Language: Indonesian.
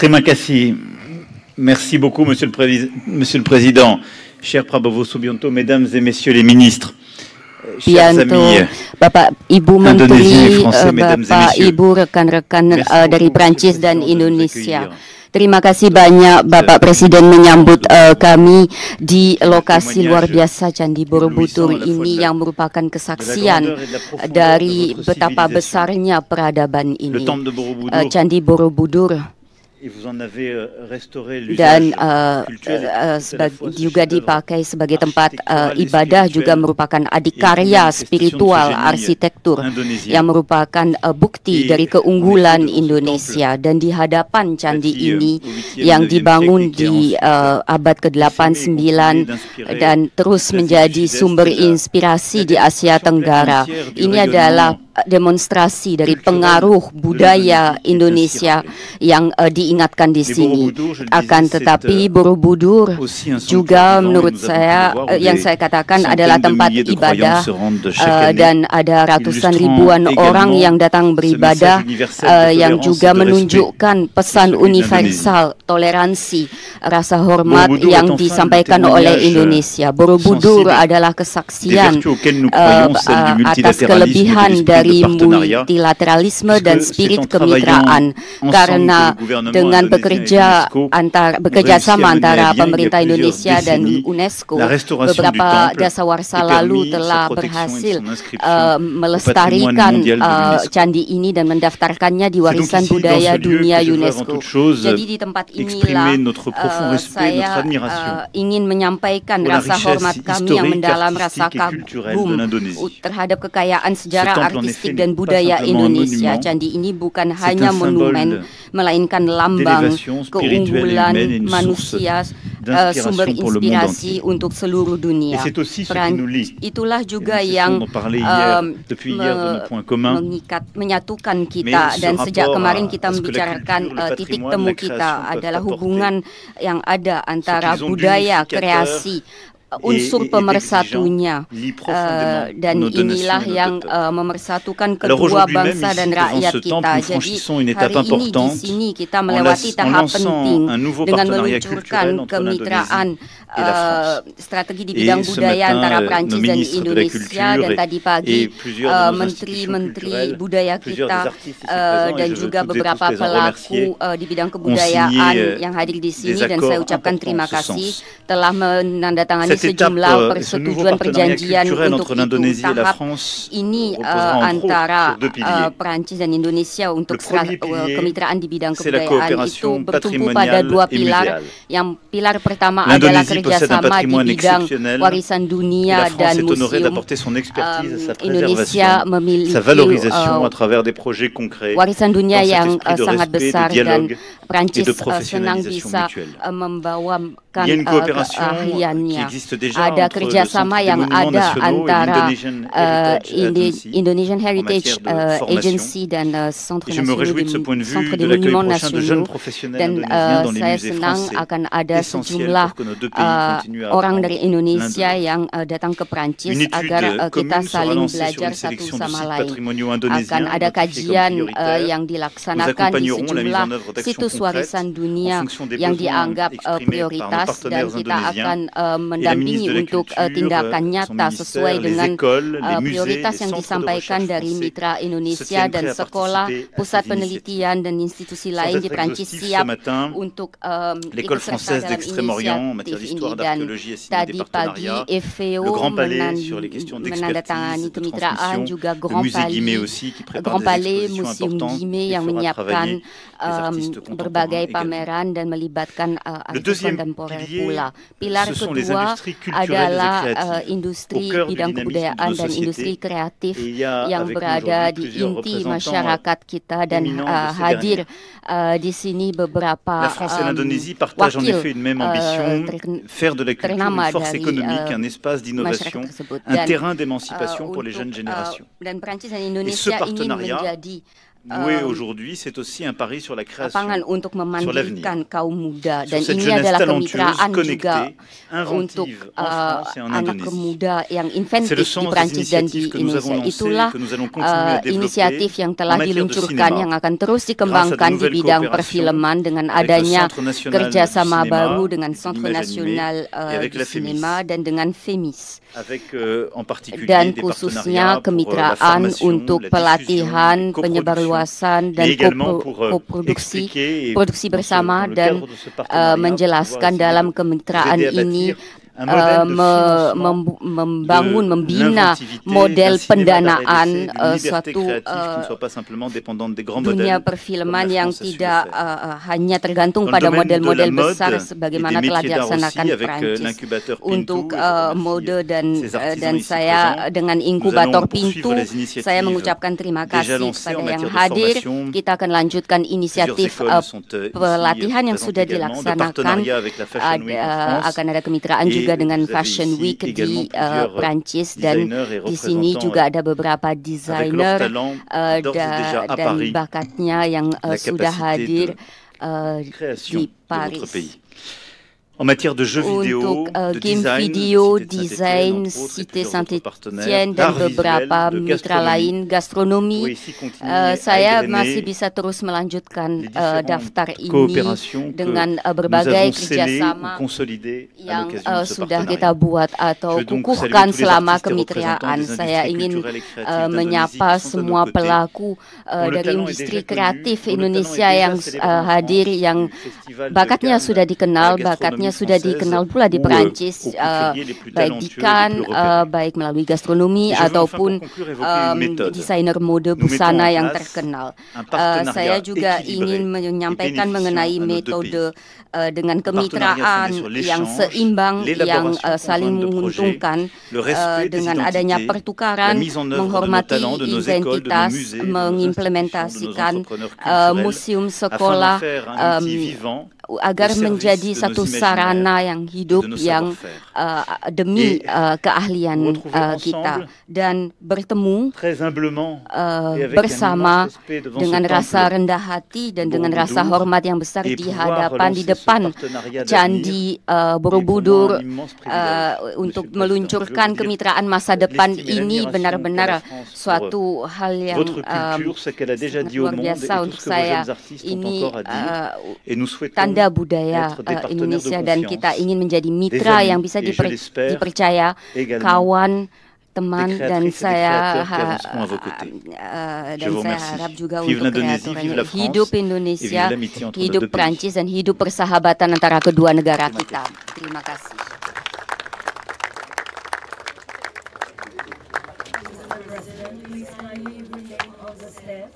Terima kasih. Merci beaucoup, Monsieur le Président. Cher Prabowo Subianto, Mesdames et Messieurs les ministres, chers amis Bapak Ibu Menteri, Bapak Ibu rekan-rekan dari Prancis dan Indonesia. Terima kasih banyak Bapak Presiden menyambut kami di lokasi luar biasa Candi Borobudur ini yang merupakan kesaksian dari betapa besarnya peradaban ini. Candi Borobudur dan juga dipakai sebagai tempat ibadah, juga merupakan adikarya spiritual arsitektur yang merupakan bukti dari keunggulan Indonesia. Dan di hadapan candi ini yang dibangun di abad ke-8, 9 dan terus menjadi sumber inspirasi di Asia Tenggara, ini adalah demonstrasi dari pengaruh budaya Indonesia yang diingatkan di sini. Akan tetapi Borobudur juga menurut saya yang saya katakan adalah tempat ibadah dan ada ratusan ribuan orang yang datang beribadah yang juga menunjukkan pesan universal toleransi, rasa hormat yang disampaikan oleh Indonesia. Borobudur adalah kesaksian atas kelebihan dari multilateralisme dan spirit kemitraan, karena dengan bekerja sama antara pemerintah Indonesia dan UNESCO, beberapa dasawarsa lalu telah berhasil melestarikan candi ini dan mendaftarkannya di warisan budaya dunia UNESCO. Jadi di tempat inilah saya ingin menyampaikan rasa hormat kami yang mendalam, rasa kagum terhadap kekayaan sejarah artistik dan budaya Indonesia. Candi ini bukan hanya monumen, melainkan lambang keunggulan manusia, sumber inspirasi untuk seluruh dunia. Itulah juga yang menyatukan kita, dan sejak kemarin kita membicarakan titik temu kita adalah hubungan yang ada antara budaya, kreasi, unsur pemersatunya, dan inilah yang memersatukan kedua bangsa dan rakyat kita. Jadi hari ini di sini kita melewati tahap penting dengan meluncurkan kemitraan strategi di bidang budaya antara Prancis dan Indonesia, dan tadi pagi menteri-menteri budaya kita dan juga beberapa pelaku di bidang kebudayaan yang hadir di sini, dan saya ucapkan terima kasih telah menandatangani sejumlah persetujuan perjanjian untuk itu. Tahap ini antara Prancis dan Indonesia untuk kemitraan di bidang kebudayaan itu bertumpu pada dua pilar. Yang pilar pertama adalah kerjasama di bidang warisan dunia dan museum. Indonesia memiliki warisan dunia yang sangat besar, dan Prancis senang bisa membawakan keahliannya. Ada kerjasama yang ada antara Indonesian Heritage Agency dan Centre des Monuments Nationaux, dan saya senang akan ada sejumlah orang dari Indonesia yang datang ke Prancis agar kita saling belajar satu sama lain. Akan ada kajian yang dilaksanakan di sejumlah situs warisan dunia yang dianggap prioritas, dan kita akan mendampingi untuk tindakan nyata sesuai dengan prioritas yang disampaikan dari mitra Indonesia, dan sekolah, pusat penelitian dan institusi lain di Prancis siap untuk ikut serta dalam inisiatif ini. Dan tadi pagi FVO menandatangani kemitraan juga Grand Palais Museum Guimet yang menyiapkan berbagai pameran dan melibatkan artis kontemporer pula. Pilar kedua adalah industri bidang kebudayaan dan industri kreatif yang berada di inti masyarakat kita, dan hadir di sini beberapa wakil ternama dari masyarakat tersebut. Dan Prancis dan Indonesia ingin menjadi noué aujourd'hui, c'est aussi un pari sur la création, lapangan untuk sur l'avenir. memandirikan kaum muda, dan Sur cette ini jeunesse adalah talentueuse, kemitraan juga connectée, untuk inventive en France et en anak Indonésie. muda yang C'est le inventif di sens des Prancis dan di initiatives que nous avons Indonesia. lancées, Itulah que nous allons continuer à inisiatif développer yang en telah matière de diluncurkan cinéma, yang akan terus grâce à de dikembangkan di nouvelles bidang coopérations perfilman dengan avec le adanya Centre national kerjasama du cinéma baru dengan et de Centre l'image Nasional animée et avec di la FEMIS, Sinema dan dengan FEMIS. avec en particulier Dan des khususnya partenariats pour la kemitraan formation, untuk la diffusion, pelatihan, les coproductions, penyebarluasan dan mais également pour koproduksi expliquer et produksi bersama dans le dan cadre de ce partenariat, menjelaskan pouvoir dalam essayer de kemitraan vous aider à ini bâtir un modèle de financement membangun, de membina l'inventivité, model d'un cinéma d'art et pendanaan d'essai, d'une liberté suatu créative qui ne soit pas simplement dépendante des grands dunia modèles perfilman comme la yang France a su le tidak faire. hanya tergantung Dans le pada domaine de la model-model mode besar et sebagaimana des telah métiers d'art dilaksanakan aussi, avec Prancis. l'incubateur Pintu, Untuk et je remercie mode dan ces artisans dan ici saya présents. dengan Nous inkubator allons poursuivre Pintu, les initiatives saya mengucapkan terima déjà kasih lancées en kepada yang matière de hadir. formation. Kita akan lanjutkan Plusieurs inisiatif écoles sont ici pelatihan yang présentes sudah également, de dilaksanakan. partenariat avec la Fashion Week en France. Akan ada kemitraan Et juga dengan vous avez Fashion ici Week également di plusieurs Prancis, dan designers et di sini représentants juga ada beberapa avec leur desainer talent d'ores et déjà à dan Paris, bakatnya yang la sudah capacité hadir de création di de votre Paris. pays. En matière de jeux vidéo, Untuk de game design, video, Cité de desain, Saint-Étienne, entre autres, et Cité plusieurs autres partenaires, Saint-Étienne dan d'art beberapa visuel, de mitra lain, gastronomie, gastronomi. pourrait ici continuer à Saya égrener masih bisa terus melanjutkan les différentes daftar ini coopérations que dengan nous berbagai avons scellées ou kerjasama consolidées à yang l'occasion de ce sudah kita partenariat. buat atau Je veux donc kukuhkan saluer tous les selama artistes et représentants kemitraan. des Saya industries ingin culturelles et créatives d'Indonésie menyapa qui sont à nos semua côtés, pelaku dont le dari talent est industri déjà connu, kreatif dont le talent Indonesia est déjà yang célébré en hadir, France, yang du Festival de bakatnya Cannes sudah à la dikenal, gastronomie bakatnya sudah française, dikenal pula di ou, Perancis, aux couturiers les plus baik di talentueux et les Cannes, plus repérés. baik melalui gastronomi Et je veux enfin ataupun pour conclure évoquer une méthode. desainer mode Nous mettons busana en yang place terkenal. un partenariat Saya juga équilibré ingin et menyampaikan bénéficiant mengenai à nos deux metode dengan Un partenariat kemitraan fondé sur yang l'échange, seimbang, yang l'élaboration saling conjointe de projets, menguntungkan, le respect des dengan adanya identités, pertukaran, la mise en œuvre de nos menghormati talents, de nos écoles, de nos identitas, musées, de nos mengimplementasikan institutions, de nos entrepreneurs culturels, museum afin d'en sekolah faire un outil vivant agar au service menjadi de nos satu imaginaires sarana yang et hidup de nos yang savoir-faire. demi Et keahlian retrouver kita, ensemble, dan bertemu très humblement et avec un bersama immense respect devant dengan ce rasa temple rendah hati dan de dengan rasa Borobudur, hormat yang besar et di pouvoir hadapan, di relancer ce depan partenariat Candi d'avenir Borobudur, est pour moi un immense privilège, untuk Monsieur le Président. meluncurkan Je veux dire, kemitraan masa depan l'estime et ini l'admiration benar-benar qu'a la France suatu hal yang votre culture, ce qu'elle a déjà dit au luar monde et biasa tout untuk ce que vos saya. jeunes artistes ont Ini encore à dire. Et nous souhaitons tanda budaya être des partenaires Indonesia, de dan confiance, kita ingin menjadi des mitra amis, yang bisa et je l'espère dipercaya, également kawan, teman, des dan créatrices et des saya créateurs qui avanceront à vos côtés. dan vous saya remercie. harap juga Vive untuk l'Indonésie, vive la kreatornya France, hidup et vive Indonesia, l'amitié entre nos hidup deux pays. Prancis, dan hidup persahabatan antara kedua negara kita. Terima kasih. President, please kindly remain on the step.